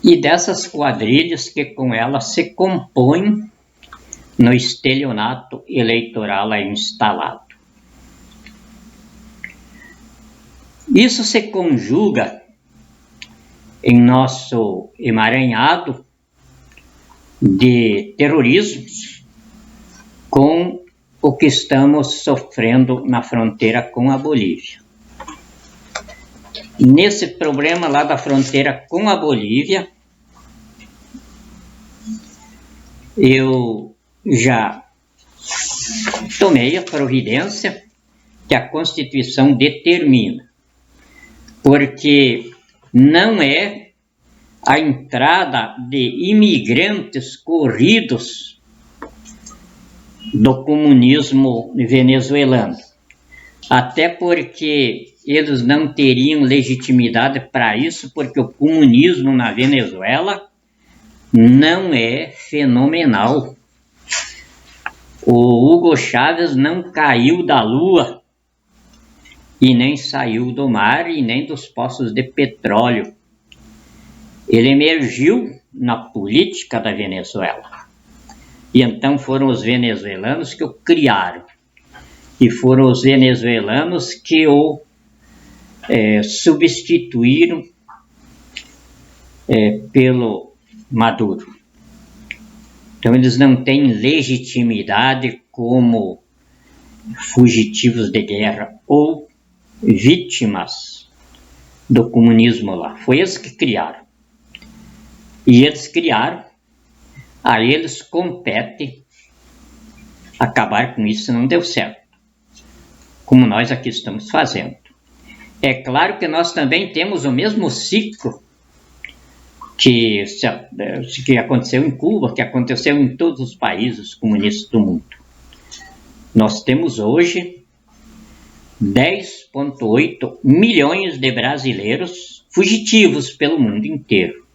e dessas quadrilhas que com elas se compõem no estelionato eleitoral aí instalado. Isso se conjuga em nosso emaranhado de terrorismos com o que estamos sofrendo na fronteira com a Bolívia. Nesse problema lá da fronteira com a Bolívia, eu já tomei a providência que a Constituição determina, porque não é a entrada de imigrantes corridos do comunismo venezuelano, até porque eles não teriam legitimidade para isso, porque o comunismo na Venezuela não é fenomenal. O Hugo Chávez não caiu da lua e nem saiu do mar e nem dos poços de petróleo. Ele emergiu na política da Venezuela. E então foram os venezuelanos que o criaram. E foram os venezuelanos que o substituíram pelo Maduro. Então eles não têm legitimidade como fugitivos de guerra ou vítimas do comunismo lá. Foi eles que criaram. E eles criaram, a eles compete acabar com isso, não deu certo, como nós aqui estamos fazendo. É claro que nós também temos o mesmo ciclo que aconteceu em Cuba, que aconteceu em todos os países comunistas do mundo. Nós temos hoje 10,8 milhões de brasileiros fugitivos pelo mundo inteiro.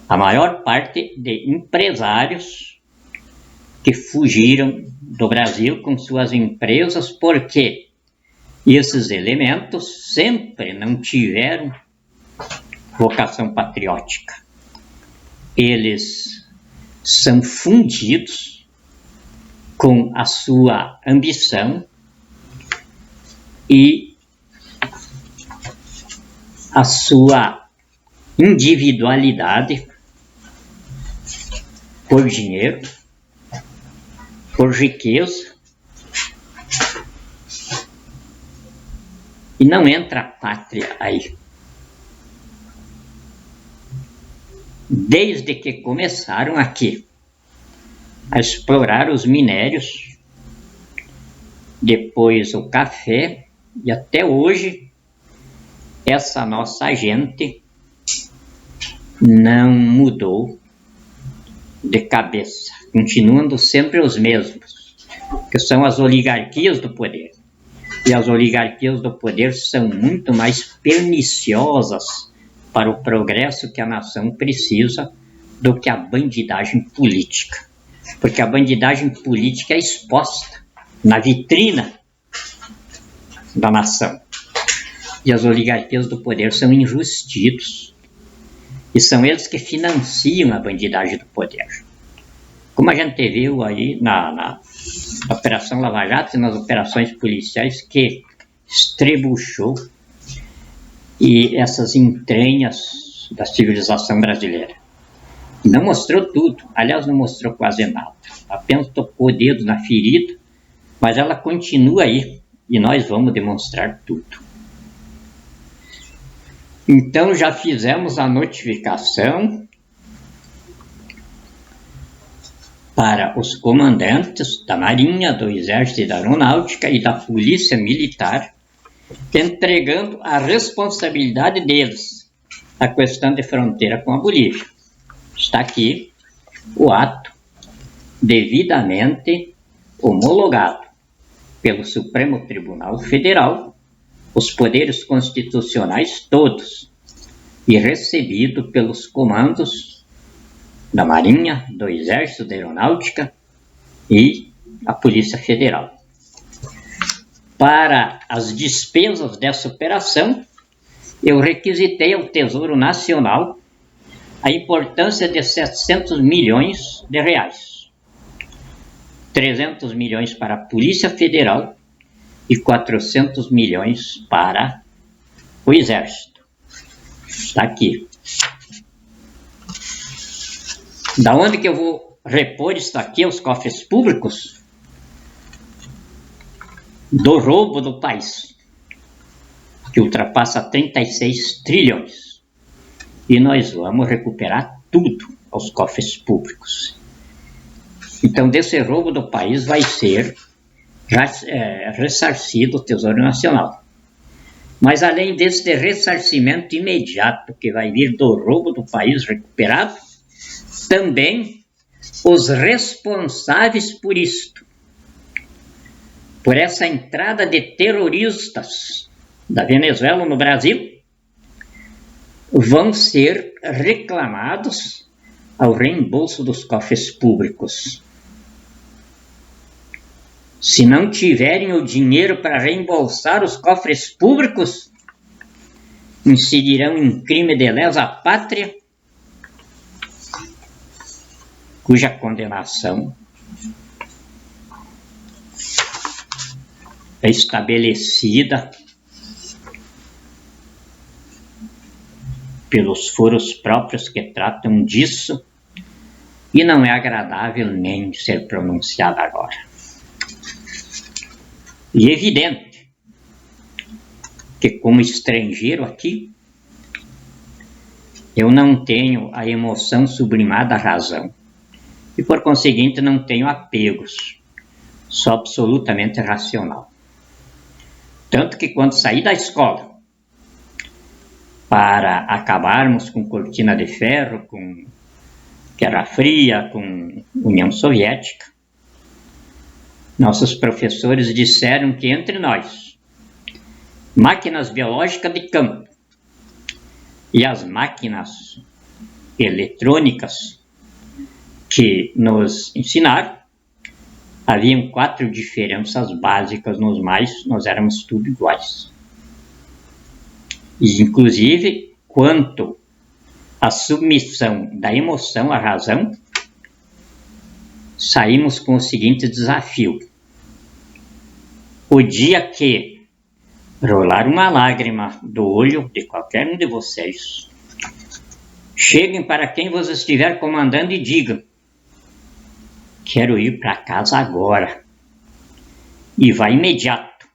A maior parte de empresários que fugiram do Brasil com suas empresas, porque esses elementos sempre não tiveram vocação patriótica. Eles são fundidos com a sua ambição e a sua individualidade por dinheiro, por riqueza, e não entra a pátria aí. Desde que começaram aqui a explorar os minérios, depois o café, e até hoje essa nossa gente não mudou de cabeça, continuando sempre os mesmos, que são as oligarquias do poder. E as oligarquias do poder são muito mais perniciosas para o progresso que a nação precisa do que a bandidagem política. Porque a bandidagem política é exposta na vitrina da nação. E as oligarquias do poder são enrustidos. E são eles que financiam a bandidagem do poder. Como a gente viu aí na Operação Lava Jato e nas operações policiais, que estrebuchou e essas entranhas da civilização brasileira. Não mostrou tudo, aliás, não mostrou quase nada. Apenas tocou o dedo na ferida, mas ela continua aí e nós vamos demonstrar tudo. Então já fizemos a notificação para os comandantes da Marinha, do Exército e da Aeronáutica e da Polícia Militar, entregando a responsabilidade deles a questão de fronteira com a Bolívia. Está aqui o ato devidamente homologado pelo Supremo Tribunal Federal, os poderes constitucionais todos, e recebido pelos comandos da Marinha, do Exército, da Aeronáutica e a Polícia Federal. Para as despesas dessa operação, eu requisitei ao Tesouro Nacional a importância de 700 milhões de reais. 300 milhões para a Polícia Federal e 400 milhões para o Exército. Está aqui. Da onde que eu vou repor isso aqui aos cofres públicos? Do roubo do país, que ultrapassa 36 trilhões. E nós vamos recuperar tudo aos cofres públicos. Então, desse roubo do país vai ser ressarcido o Tesouro Nacional. Mas, além desse ressarcimento imediato que vai vir do roubo do país recuperado, também os responsáveis por isto, por essa entrada de terroristas da Venezuela no Brasil, vão ser reclamados ao reembolso dos cofres públicos. Se não tiverem o dinheiro para reembolsar os cofres públicos, incidirão em crime de lesa pátria, cuja condenação é estabelecida pelos foros próprios que tratam disso e não é agradável nem ser pronunciada agora. E é evidente que, como estrangeiro aqui, eu não tenho a emoção sublimada à razão e, por conseguinte, não tenho apegos. Sou absolutamente racional. Tanto que, quando saí da escola para acabarmos com cortina de ferro, com Guerra Fria, com União Soviética, nossos professores disseram que entre nós, máquinas biológicas de campo e as máquinas eletrônicas que nos ensinaram, haviam 4 diferenças básicas nos mais, nós éramos tudo iguais. E, inclusive, quanto à submissão da emoção à razão, saímos com o seguinte desafio: o dia que rolar uma lágrima do olho de qualquer um de vocês, cheguem para quem você estiver comandando e digam: quero ir para casa agora. E vá imediato,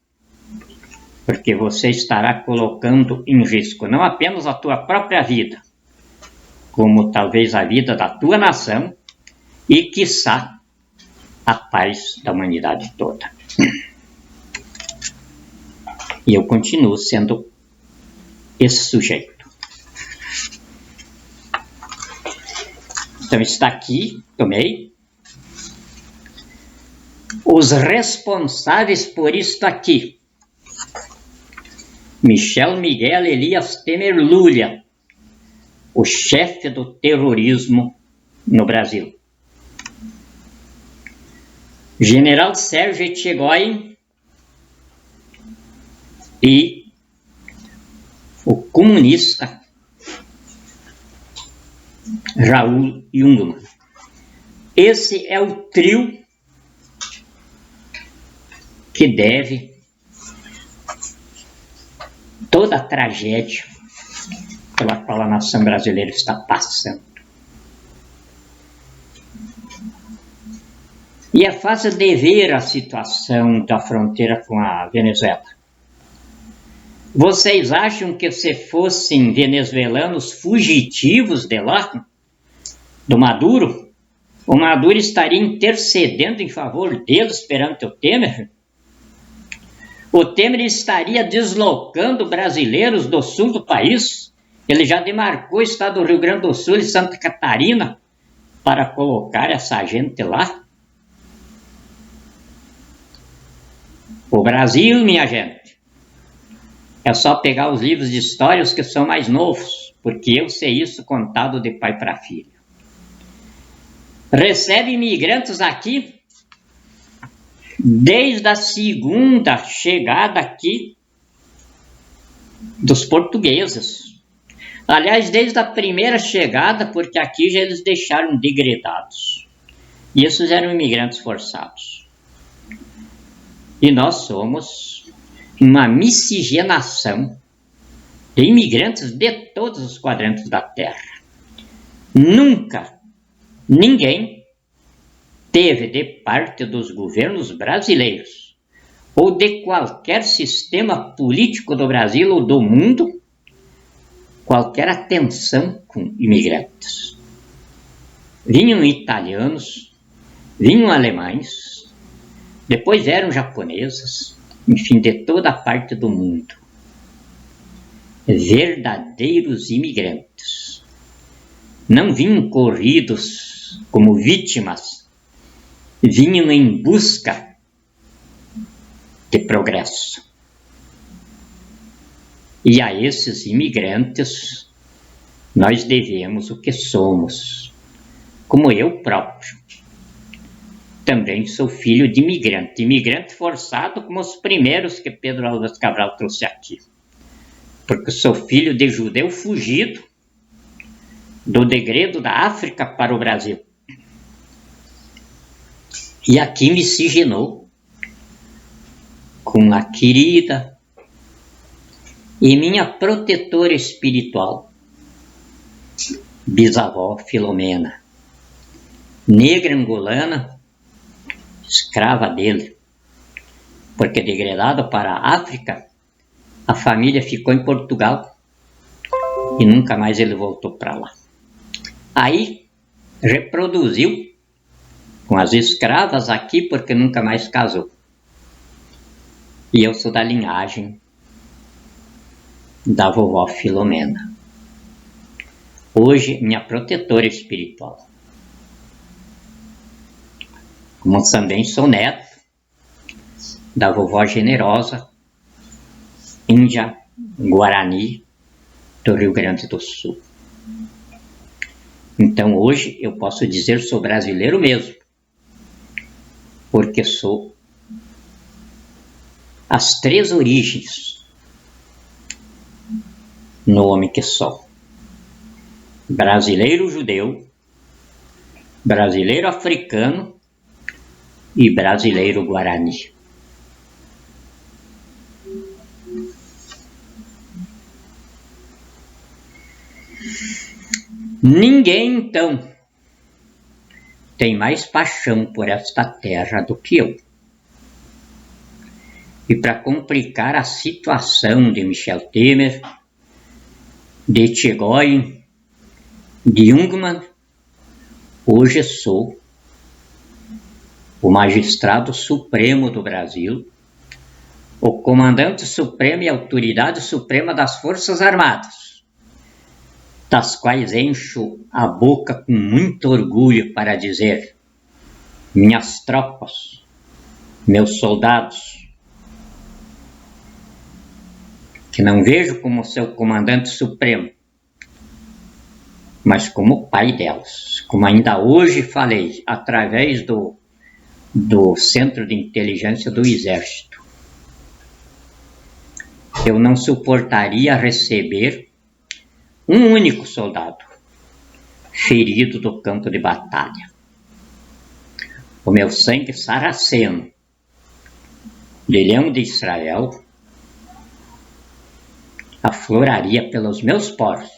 porque você estará colocando em risco não apenas a tua própria vida, como talvez a vida da tua nação e, quiçá, a paz da humanidade toda. E eu continuo sendo esse sujeito. Então está aqui, tomei. Os responsáveis por isto aqui: Michel Miguel Elias Temer Lulia, o chefe do terrorismo no Brasil. General Sérgio Etchegoyen e o comunista Raul Jungmann. Esse é o trio que deve toda a tragédia pela qual a nação brasileira está passando. E é fácil de ver a situação da fronteira com a Venezuela. Vocês acham que se fossem venezuelanos fugitivos de lá, do Maduro, o Maduro estaria intercedendo em favor deles perante o Temer? O Temer estaria deslocando brasileiros do sul do país? Ele já demarcou o estado do Rio Grande do Sul e Santa Catarina para colocar essa gente lá? O Brasil, minha gente, é só pegar os livros de histórias que são mais novos, porque eu sei isso contado de pai para filho. Recebe imigrantes aqui desde a segunda chegada aqui dos portugueses. Aliás, desde a primeira chegada, porque aqui já eles deixaram degredados. E esses eram imigrantes forçados. E nós somos uma miscigenação de imigrantes de todos os quadrantes da Terra. Nunca ninguém teve de parte dos governos brasileiros ou de qualquer sistema político do Brasil ou do mundo qualquer atenção com imigrantes. Vinham italianos, vinham alemães, depois eram japoneses, enfim, de toda a parte do mundo. Verdadeiros imigrantes. Não vinham corridos como vítimas, vinham em busca de progresso. E a esses imigrantes nós devemos o que somos, como eu próprio. Também sou filho de imigrante, imigrante forçado como os primeiros que Pedro Álvares Cabral trouxe aqui. Porque sou filho de judeu fugido do degredo da África para o Brasil. E aqui miscigenou com a querida e minha protetora espiritual, bisavó Filomena, negra angolana, escrava dele, porque degradado para a África, a família ficou em Portugal e nunca mais ele voltou para lá. Aí reproduziu com as escravas aqui porque nunca mais casou. E eu sou da linhagem da vovó Filomena. Hoje, minha protetora espiritual. Como também sou neto da vovó generosa, índia Guarani do Rio Grande do Sul. Então hoje eu posso dizer sou brasileiro mesmo, porque sou as três origens no homem que sou. Brasileiro judeu, brasileiro africano e brasileiro guarani. Ninguém, então, tem mais paixão por esta terra do que eu. E para complicar a situação de Michel Temer, de Etchegóin, de Jungmann, hoje sou o magistrado supremo do Brasil, o comandante supremo e autoridade suprema das Forças Armadas, das quais encho a boca com muito orgulho para dizer: minhas tropas, meus soldados, que não vejo como seu comandante supremo, mas como pai delas, como ainda hoje falei, através do Centro de Inteligência do Exército. Eu não suportaria receber um único soldado ferido do campo de batalha. O meu sangue sarraceno, de leão de Israel, afloraria pelos meus poros.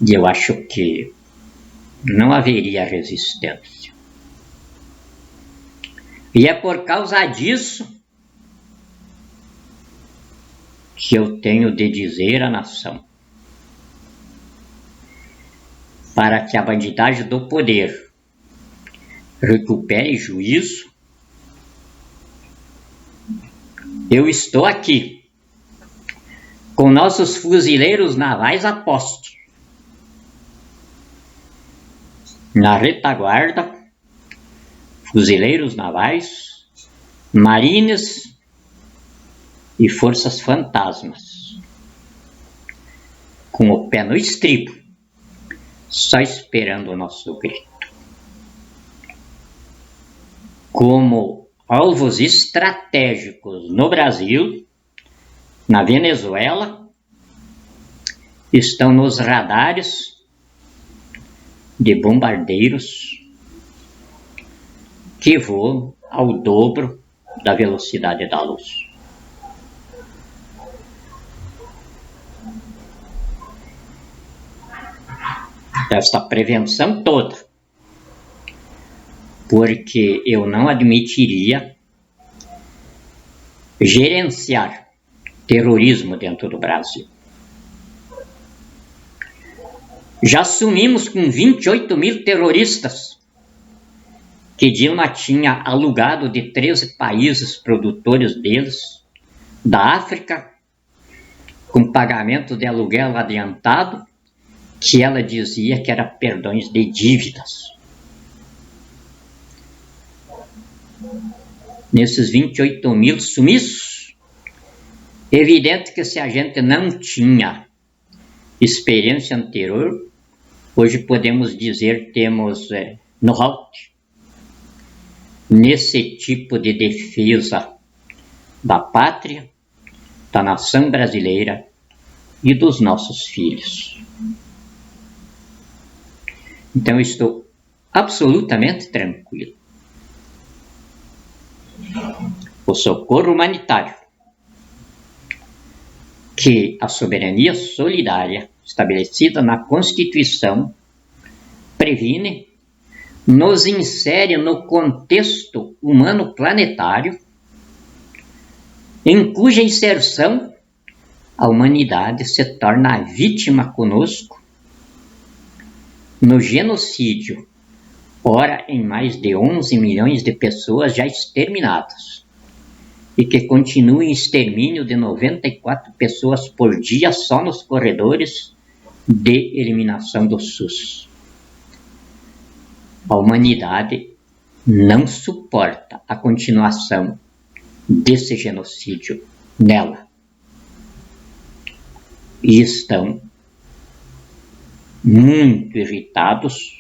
E eu acho que não haveria resistência. E é por causa disso que eu tenho de dizer à nação, para que a bandidagem do poder recupere juízo, eu estou aqui, com nossos fuzileiros navais a posto, na retaguarda, fuzileiros navais, marines e forças fantasmas, com o pé no estribo, só esperando o nosso grito. Como alvos estratégicos no Brasil, Na Venezuela, estão nos radares de bombardeiros que voam ao dobro da velocidade da luz. Esta prevenção toda, porque eu não admitiria gerenciar terrorismo dentro do Brasil. Já sumimos com 28 mil terroristas que Dilma tinha alugado de 13 países produtores deles, da África, com pagamento de aluguel adiantado, que ela dizia que era perdões de dívidas. Nesses 28 mil sumiços, evidente que se a gente não tinha experiência anterior, hoje podemos dizer temos know-how nesse tipo de defesa da pátria, da nação brasileira e dos nossos filhos. Então, eu estou absolutamente tranquilo. O socorro humanitário, que a soberania solidária estabelecida na Constituição previne, nos insere no contexto humano planetário, em cuja inserção a humanidade se torna vítima conosco no genocídio, ora em mais de 11 milhões de pessoas já exterminadas, e que continua em extermínio de 94 pessoas por dia só nos corredores de eliminação do SUS. A humanidade não suporta a continuação desse genocídio nela. E estão muito irritados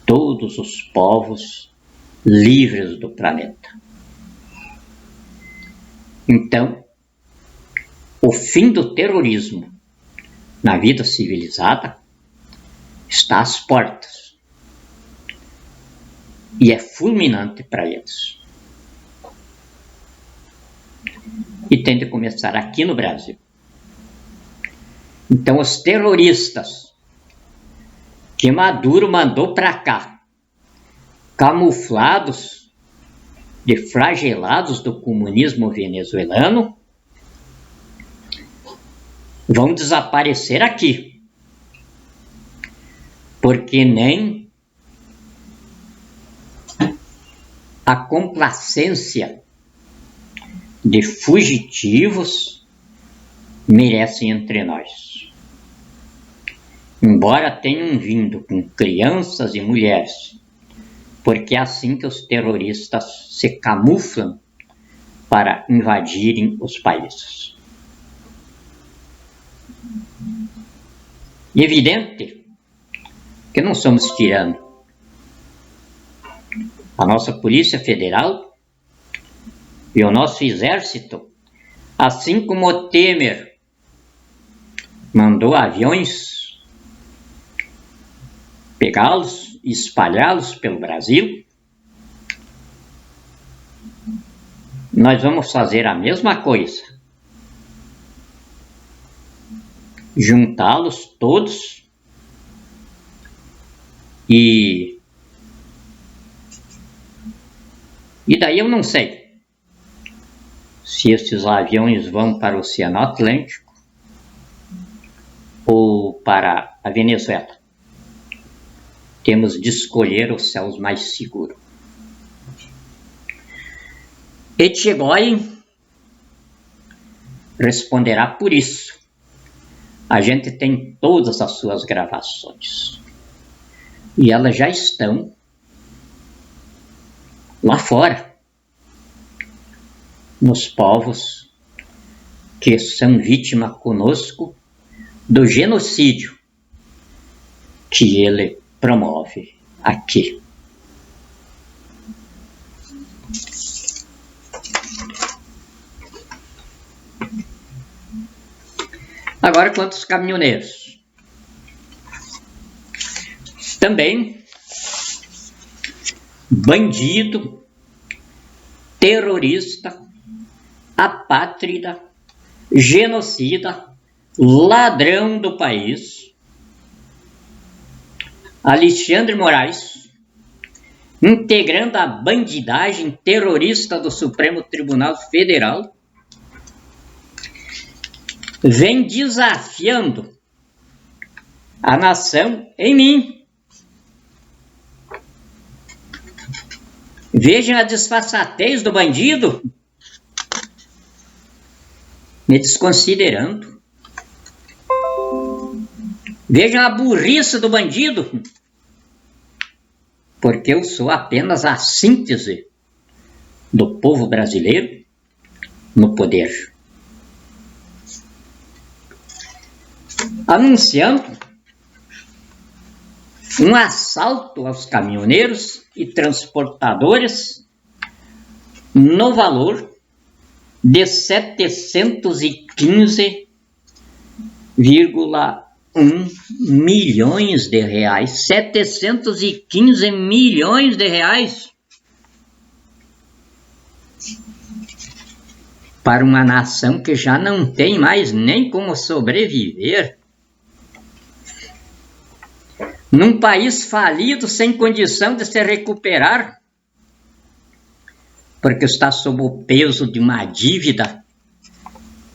todos os povos livres do planeta. Então, o fim do terrorismo na vida civilizada está às portas. E é fulminante para eles. E tem de começar aqui no Brasil. Então, os terroristas que Maduro mandou para cá, camuflados de flagelados do comunismo venezuelano, vão desaparecer aqui. Porque nem a complacência de fugitivos merecem entre nós. Embora tenham vindo com crianças e mulheres, porque é assim que os terroristas se camuflam para invadirem os países. Evidente que não somos tiranos. A nossa Polícia Federal e o nosso Exército, assim como o Temer mandou aviões pegá-los e espalhá-los pelo Brasil, nós vamos fazer a mesma coisa. Juntá-los todos e daí eu não sei se esses aviões vão para o Oceano Atlântico ou para a Venezuela. Temos de escolher os céus mais seguros. Etchegoyen responderá por isso. A gente tem todas as suas gravações. E elas já estão lá fora, nos povos que são vítima conosco do genocídio que ele promove aqui. Agora, quanto aos caminhoneiros. Também, bandido, terrorista, apátrida, genocida, ladrão do país, Alexandre Moraes, integrando a bandidagem terrorista do Supremo Tribunal Federal, vem desafiando a nação em mim. Vejam a disfarçatez do bandido, me desconsiderando. Vejam a burrice do bandido, porque eu sou apenas a síntese do povo brasileiro no poder. Anunciando um assalto aos caminhoneiros e transportadores no valor de 715,1 milhões de reais. 715 milhões de reais para uma nação que já não tem mais nem como sobreviver. Num país falido, sem condição de se recuperar, porque está sob o peso de uma dívida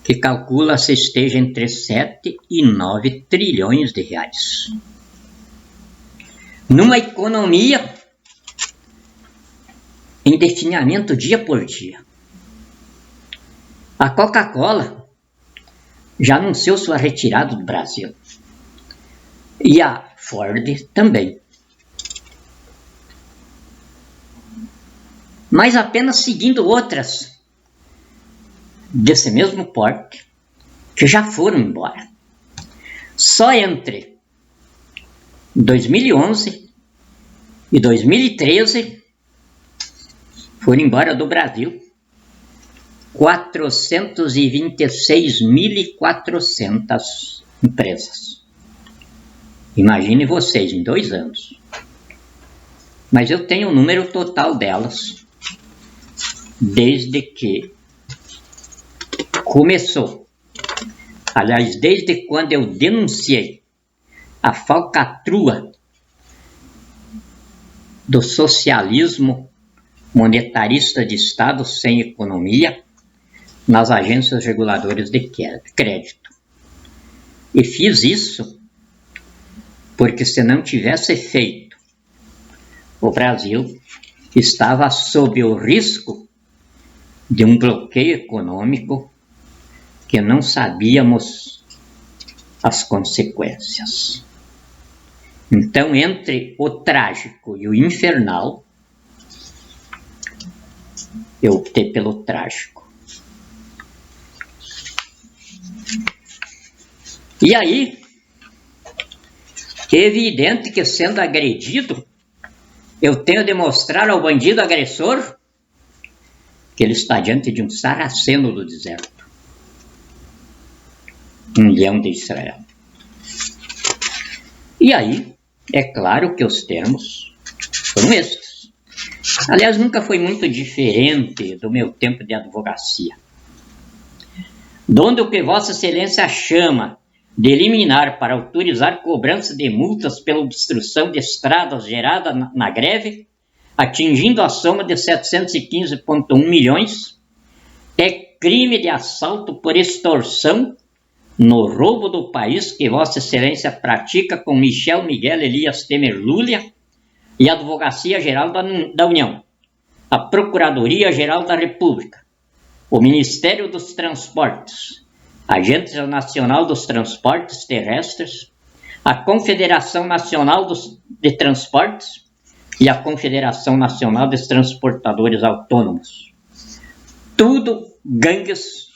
que calcula-se esteja entre 7 e 9 trilhões de reais. Numa economia em definhamento dia por dia. A Coca-Cola já anunciou sua retirada do Brasil. E a Ford também. Mas apenas seguindo outras desse mesmo porte que já foram embora. Só entre 2011 e 2013 foram embora do Brasil 426.400 empresas. Imagine vocês, em 2 anos. Mas eu tenho o número total delas, desde que começou. Aliás, desde quando eu denunciei a falcatrua do socialismo monetarista de Estado sem economia nas agências reguladoras de crédito. E fiz isso porque, se não tivesse feito, o Brasil estava sob o risco de um bloqueio econômico que não sabíamos as consequências. Então, entre o trágico e o infernal, eu optei pelo trágico. E aí, é evidente que, sendo agredido, eu tenho de mostrar ao bandido agressor que ele está diante de um sarraceno do deserto, um leão de Israel. E aí, é claro que os termos foram esses. Aliás, nunca foi muito diferente do meu tempo de advocacia. Donde o que Vossa Excelência chama de liminar para autorizar cobrança de multas pela obstrução de estradas gerada na greve, atingindo a soma de 715,1 milhões, é crime de assalto por extorsão no roubo do país que Vossa Excelência pratica com Michel Miguel Elias Temer Lulia e a Advocacia Geral da União, a Procuradoria-Geral da República, o Ministério dos Transportes, a Agência Nacional dos Transportes Terrestres, a Confederação Nacional de Transportes e a Confederação Nacional dos Transportadores Autônomos. Tudo gangues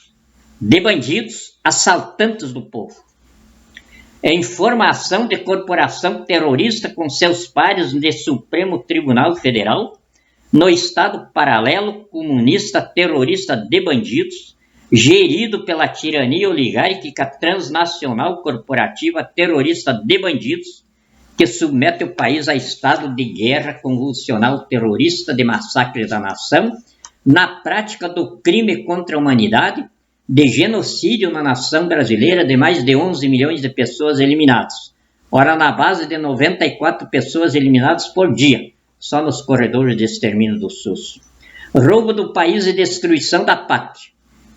de bandidos, assaltantes do povo. É informação de corporação terrorista com seus pares de Supremo Tribunal Federal, no Estado paralelo comunista terrorista de bandidos, gerido pela tirania oligárquica transnacional corporativa terrorista de bandidos, que submete o país a estado de guerra convulsional terrorista de massacre da nação, na prática do crime contra a humanidade, de genocídio na nação brasileira de mais de 11 milhões de pessoas eliminadas. Ora, na base de 94 pessoas eliminadas por dia, só nos corredores de extermínio do SUS. Roubo do país e destruição da pátria,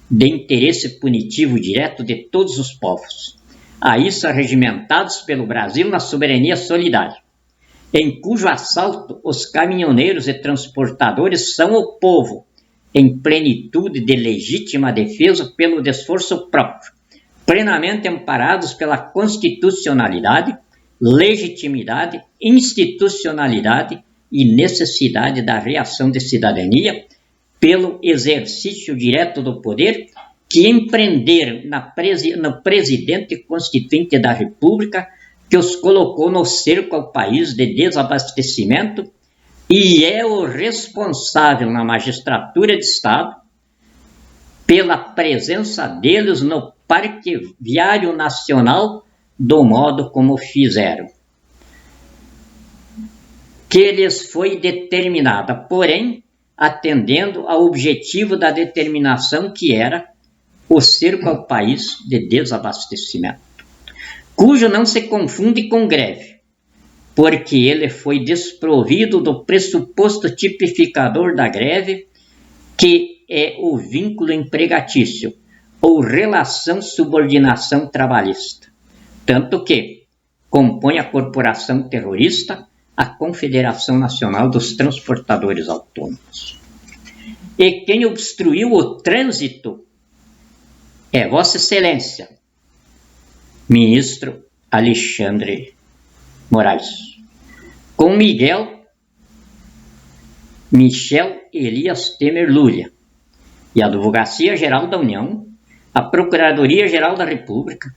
de interesse punitivo direto de todos os povos. A isso arregimentados pelo Brasil na soberania solidária, em cujo assalto os caminhoneiros e transportadores são o povo, em plenitude de legítima defesa pelo esforço próprio, plenamente amparados pela constitucionalidade, legitimidade, institucionalidade e necessidade da reação de cidadania pelo exercício direto do poder que empreenderam no presidente constituinte da República, que os colocou no cerco ao país de desabastecimento e é o responsável na magistratura de Estado pela presença deles no Parque Viário Nacional do modo como fizeram. Que lhes foi determinada, porém, atendendo ao objetivo da determinação que era o cerco ao país de desabastecimento, cujo não se confunde com greve, porque ele foi desprovido do pressuposto tipificador da greve, que é o vínculo empregatício, ou relação-subordinação trabalhista, tanto que compõe a corporação terrorista a Confederação Nacional dos Transportadores Autônomos. E quem obstruiu o trânsito é Vossa Excelência, ministro Alexandre Moraes, com Michel Elias Temer Lulia, e a Advocacia-Geral da União, a Procuradoria-Geral da República,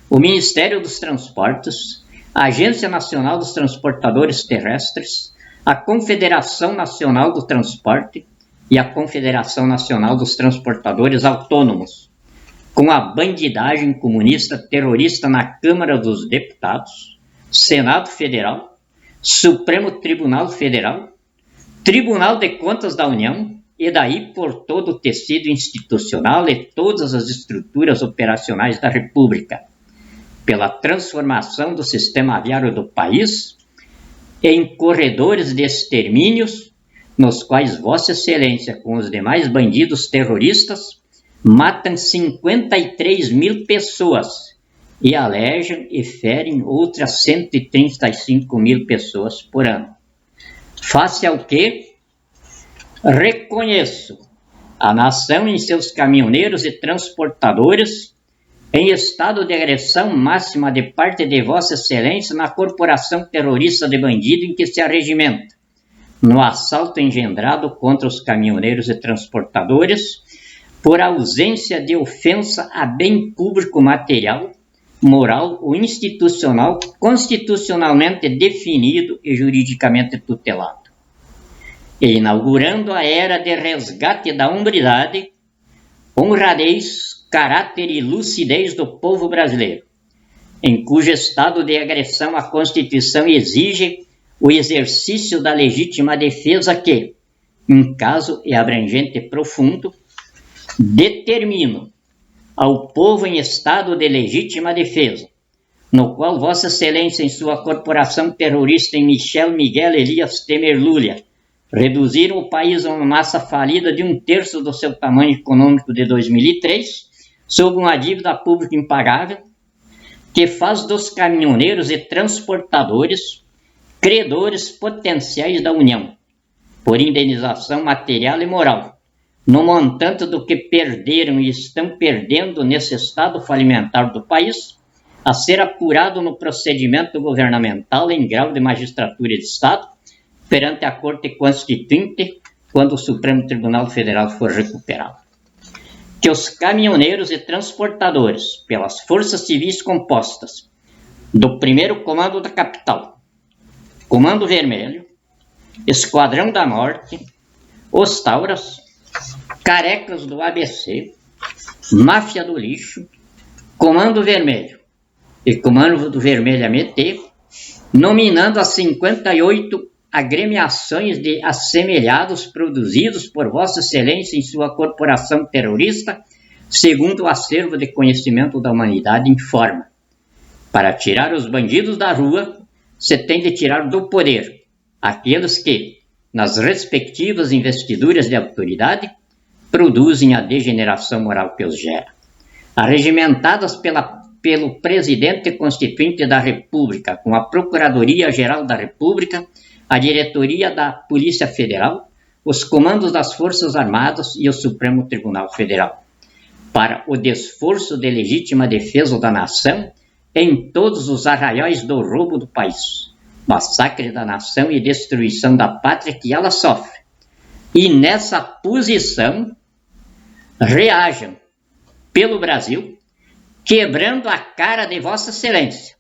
o Ministério dos Transportes, a Agência Nacional dos Transportadores Terrestres, a Confederação Nacional do Transporte e a Confederação Nacional dos Transportadores Autônomos, com a bandidagem comunista terrorista na Câmara dos Deputados, Senado Federal, Supremo Tribunal Federal, Tribunal de Contas da União e daí por todo o tecido institucional e todas as estruturas operacionais da República, pela transformação do sistema aviário do país em corredores de extermínios, nos quais Vossa Excelência, com os demais bandidos terroristas, matam 53 mil pessoas e alejam e ferem outras 135 mil pessoas por ano. Face ao que, reconheço a nação em seus caminhoneiros e transportadores em estado de agressão máxima de parte de Vossa Excelência na corporação terrorista de bandido em que se arregimenta, no assalto engendrado contra os caminhoneiros e transportadores, por ausência de ofensa a bem público material, moral ou institucional constitucionalmente definido e juridicamente tutelado, e inaugurando a era de resgate da hombridade, honradez, caráter e lucidez do povo brasileiro, em cujo estado de agressão a Constituição exige o exercício da legítima defesa que, em caso e abrangente e profundo, determino ao povo em estado de legítima defesa, no qual Vossa Excelência, em sua corporação terrorista em Michel Miguel Elias Temer Lulia, reduziram o país a uma massa falida de 1/3 do seu tamanho econômico de 2003, sob uma dívida pública impagável, que faz dos caminhoneiros e transportadores credores potenciais da União, por indenização material e moral, no montante do que perderam e estão perdendo nesse estado falimentar do país, a ser apurado no procedimento governamental em grau de magistratura de Estado, perante a Corte Constituinte, quando o Supremo Tribunal Federal for recuperado. Que os caminhoneiros e transportadores, pelas forças civis compostas do 1º Comando da Capital, Comando Vermelho, Esquadrão da Norte, os Tauras, Carecas do ABC, Máfia do Lixo, Comando Vermelho e Comando Vermelho MT, nominando as 58 agremiações de assemelhados produzidos por Vossa Excelência em sua corporação terrorista, segundo o acervo de conhecimento da humanidade informa. Para tirar os bandidos da rua, se tem de tirar do poder aqueles que, nas respectivas investiduras de autoridade, produzem a degeneração moral que os gera. Arregimentadas pelo Presidente Constituinte da República, com a Procuradoria-Geral da República, a Diretoria da Polícia Federal, os comandos das Forças Armadas e o Supremo Tribunal Federal, para o desforço de legítima defesa da nação em todos os arraiais do roubo do país, massacre da nação e destruição da pátria que ela sofre. E nessa posição reajam pelo Brasil, quebrando a cara de Vossa Excelência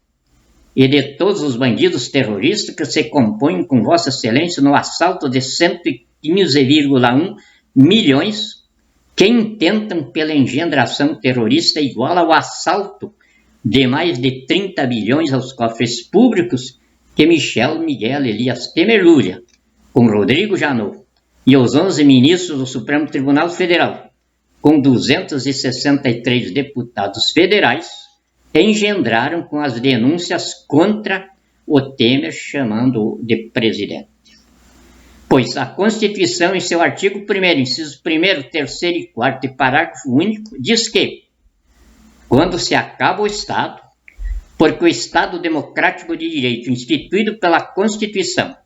e de todos os bandidos terroristas que se compõem com Vossa Excelência no assalto de 115,1 milhões que intentam pela engendração terrorista igual ao assalto de mais de 30 bilhões aos cofres públicos que Michel Miguel Elias Temer Lulia, com Rodrigo Janot e os 11 ministros do Supremo Tribunal Federal, com 263 deputados federais, engendraram com as denúncias contra o Temer, chamando-o de presidente. Pois a Constituição, em seu artigo 1º, incisos 1º, 3º e 4º e parágrafo único, diz que, quando se acaba o Estado, porque o Estado democrático de direito instituído pela Constituição,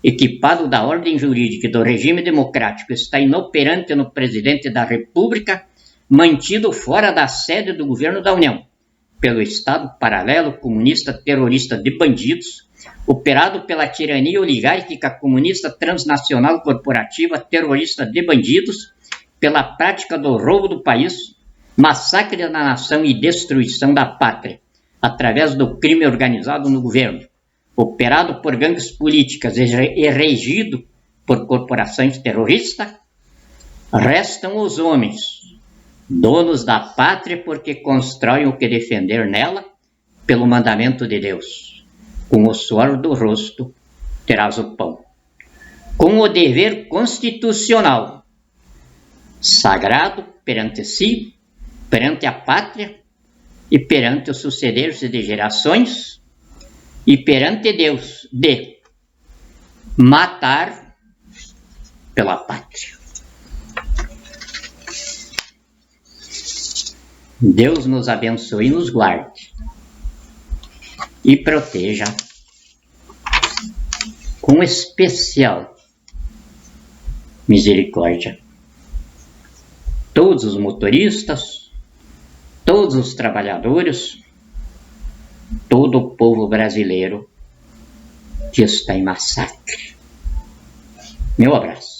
equipado da ordem jurídica e do regime democrático, está inoperante no Presidente da República, mantido fora da sede do governo da União, pelo Estado paralelo comunista terrorista de bandidos, operado pela tirania oligárquica comunista transnacional corporativa terrorista de bandidos, pela prática do roubo do país, massacre da nação e destruição da pátria, através do crime organizado no governo, operado por gangues políticas e regido por corporações terroristas, restam os homens, donos da pátria porque constroem o que defender nela, pelo mandamento de Deus. Com o suor do rosto terás o pão. Com o dever constitucional, sagrado perante si, perante a pátria e perante o suceder-se de gerações e perante Deus, de matar pela pátria. Deus nos abençoe e nos guarde e proteja com especial misericórdia todos os motoristas, todos os trabalhadores, todo o povo brasileiro que está em massacre. Meu abraço.